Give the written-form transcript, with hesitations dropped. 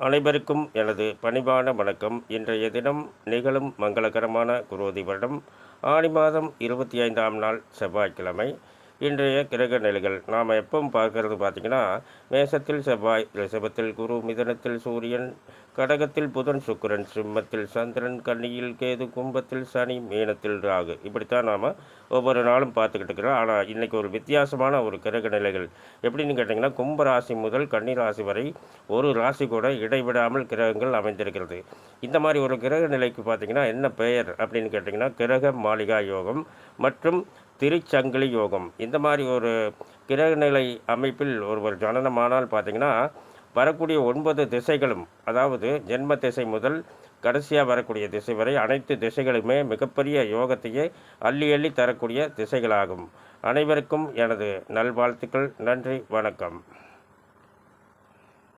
அனைவருக்கும் எனது பணிவான வணக்கம். இன்றைய தினம் நிகழும் மங்களகரமான குரோதி வருடம் ஆடி மாதம் 25ஆம் நாள் செவ்வாய்க்கிழமை. இன்றைய கிரக நிலைகள் நாம் எப்பவும் பார்க்கறது பார்த்திங்கன்னா, மேசத்தில் செவ்வாய், ரிஷபத்தில் குரு, மிதனத்தில் சூரியன், கடகத்தில் புதன், சுக்கிரன், சிம்மத்தில் சந்திரன், கன்னியில் கேது, கும்பத்தில் சனி, மீனத்தில் ராகு. இப்படித்தான் நாம் ஒவ்வொரு நாளும் பார்த்துக்கிட்டு இருக்கிறோம். ஆனால் இன்றைக்கி ஒரு வித்தியாசமான ஒரு கிரக நிலைகள் எப்படின்னு கேட்டிங்கன்னா, கும்ப ராசி முதல் கன்னி ராசி வரை ஒரு ராசி கூட இடைவிடாமல் கிரகங்கள் அமைந்திருக்கிறது. இந்த மாதிரி ஒரு கிரக நிலைக்கு பார்த்திங்கன்னா என்ன பெயர் அப்படின்னு கேட்டிங்கன்னா, கிரக மாளிகா யோகம் மற்றும் திருச்சங்கிலி யோகம். இந்த மாதிரி ஒரு கிரகநிலை அமைப்பில் ஒருவர் ஜனனமானால் பார்த்திங்கன்னா, வரக்கூடிய 9 திசைகளும், அதாவது ஜென்ம திசை முதல் கடைசியாக வரக்கூடிய திசை வரை அனைத்து திசைகளுமே மிகப்பெரிய யோகத்தையே அள்ளி அள்ளி தரக்கூடிய திசைகளாகும். அனைவருக்கும் எனது நல்வாழ்த்துக்கள். நன்றி, வணக்கம்.